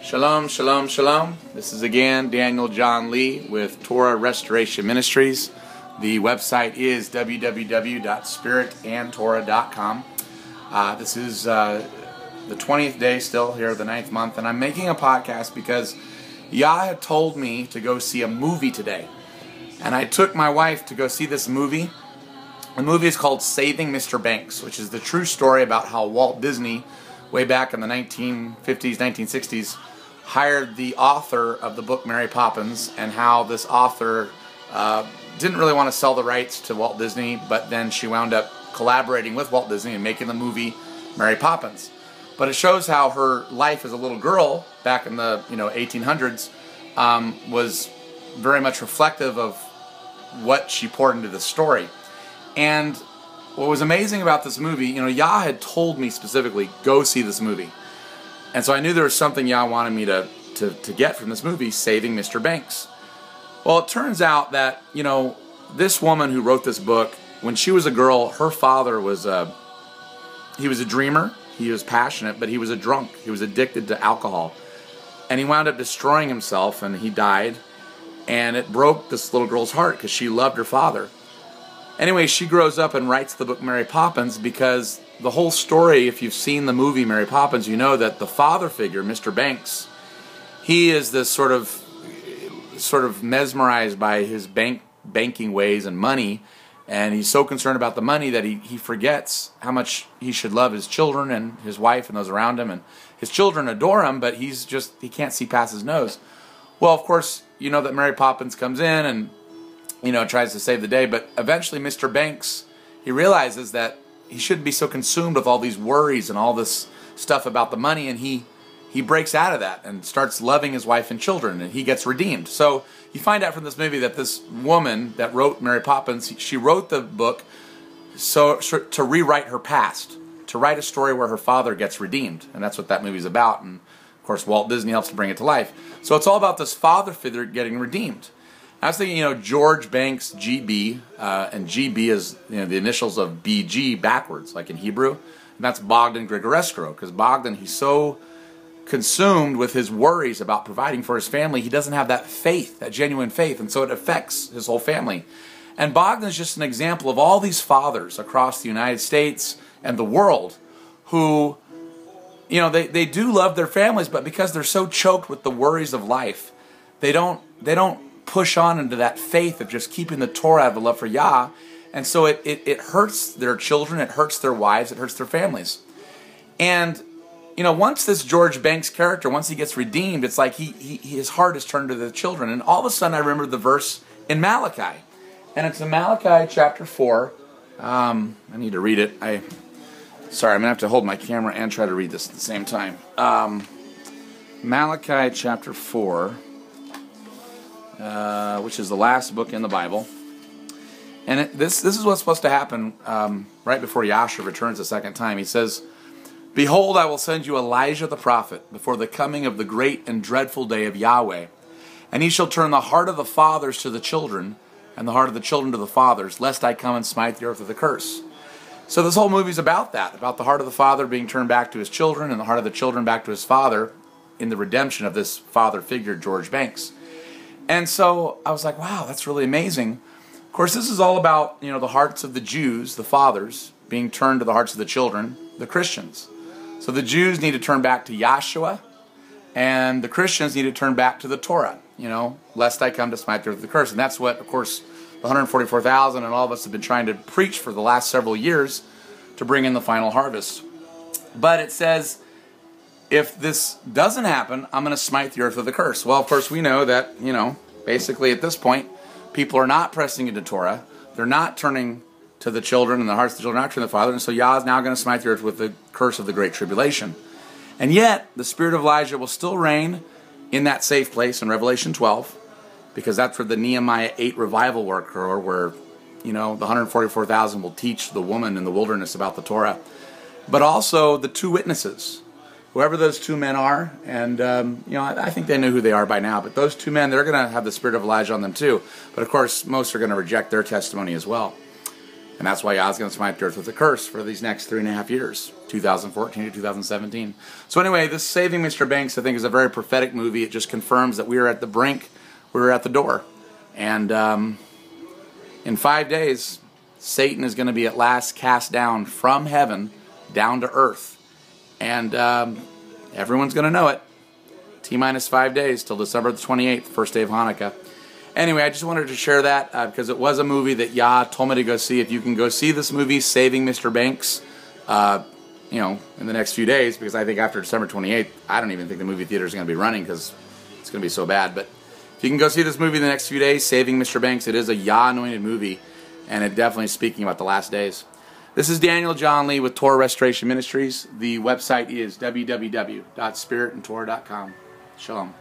Shalom, shalom, shalom. This is again Daniel John Lee with Torah Restoration Ministries. The website is www.spiritandtorah.com. This is the 20th day still here, the 9th month, and I'm making a podcast because Yah had told me to go see a movie today. And I took my wife to go see this movie. The movie is called Saving Mr. Banks, which is the true story about how Walt Disney, way back in the 1950s, 1960s, hired the author of the book Mary Poppins, and how this author didn't really want to sell the rights to Walt Disney, but then she wound up collaborating with Walt Disney and making the movie Mary Poppins. But it shows how her life as a little girl back in the 1800s was very much reflective of what she poured into the story. And what was amazing about this movie, Yah had told me specifically, go see this movie. And so I knew there was something Yah wanted me to get from this movie, Saving Mr. Banks. Well, it turns out that, this woman who wrote this book, when she was a girl, her father was he was a dreamer, he was passionate, but he was a drunk. He was addicted to alcohol. And he wound up destroying himself, and he died. And it broke this little girl's heart because she loved her father. Anyway, she grows up and writes the book Mary Poppins because the whole story, if you've seen the movie Mary Poppins, you know that the father figure, Mr. Banks, he is this sort of mesmerized by his banking ways and money, and he's so concerned about the money that he forgets how much he should love his children and his wife and those around him, and his children adore him, but he can't see past his nose. Well, of course, you know that Mary Poppins comes in and tries to save the day, but eventually Mr. Banks, he realizes that he shouldn't be so consumed with all these worries and all this stuff about the money, and he breaks out of that and starts loving his wife and children, and he gets redeemed. So you find out from this movie that this woman that wrote Mary Poppins, she wrote the book to rewrite her past, to write a story where her father gets redeemed, and that's what that movie's about, and of course Walt Disney helps to bring it to life. So it's all about this father figure getting redeemed. I was thinking, George Banks, GB, and GB is the initials of BG backwards, like in Hebrew. And that's Bogdan Grigorescu, because Bogdan, he's so consumed with his worries about providing for his family, he doesn't have that faith, that genuine faith, and so it affects his whole family. And Bogdan is just an example of all these fathers across the United States and the world who, they do love their families, but because they're so choked with the worries of life, they don't push on into that faith of just keeping the Torah out of the love for Yah, and so it hurts their children, it hurts their wives, it hurts their families. And once this George Banks character, once he gets redeemed, it's like his heart is turned to the children. And all of a sudden I remember the verse in Malachi, and it's in Malachi chapter 4. I need to read it. Sorry, I'm gonna have to hold my camera and try to read this at the same time. Malachi chapter 4. Which is the last book in the Bible. And this is what's supposed to happen right before Yahshua returns the second time. He says, "Behold, I will send you Elijah the prophet before the coming of the great and dreadful day of Yahweh. And he shall turn the heart of the fathers to the children, and the heart of the children to the fathers, lest I come and smite the earth with a curse." So this whole movie is about that, about the heart of the father being turned back to his children, and the heart of the children back to his father in the redemption of this father figure, George Banks. And so I was like, wow, that's really amazing. Of course, this is all about, the hearts of the Jews, the fathers, being turned to the hearts of the children, the Christians. So the Jews need to turn back to Yahshua, and the Christians need to turn back to the Torah, lest I come to smite the earth with the curse. And that's what, of course, the 144,000 and all of us have been trying to preach for the last several years to bring in the final harvest. But it says, if this doesn't happen, I'm going to smite the earth with a curse. Well, of course, we know that, basically at this point, people are not pressing into Torah. They're not turning to the children, and the hearts of the children are not turning to the Father. And so Yah is now going to smite the earth with the curse of the Great Tribulation. And yet, the spirit of Elijah will still reign in that safe place in Revelation 12, because that's where the Nehemiah 8 revival will occur, where, the 144,000 will teach the woman in the wilderness about the Torah. But also the two witnesses, whoever those two men are, and I think they know who they are by now, but those two men, they're going to have the spirit of Elijah on them too. But of course, most are going to reject their testimony as well. And that's why Yah's going to smite the earth with a curse for these next 3.5 years, 2014 to 2017. So anyway, this Saving Mr. Banks, I think, is a very prophetic movie. It just confirms that we are at the brink, we're at the door. And in 5 days, Satan is going to be at last cast down from heaven down to earth. And everyone's going to know it. T-minus 5 days till December the 28th, first day of Hanukkah. Anyway, I just wanted to share that because it was a movie that Yah told me to go see. If you can go see this movie, Saving Mr. Banks, you know, in the next few days, because I think after December 28th, I don't even think the movie theaters are going to be running because it's going to be so bad. But if you can go see this movie in the next few days, Saving Mr. Banks, it is a Yah-anointed movie, and it definitely is speaking about the last days. This is Daniel John Lee with Torah Restoration Ministries. The website is www.spiritandtorah.com. Shalom.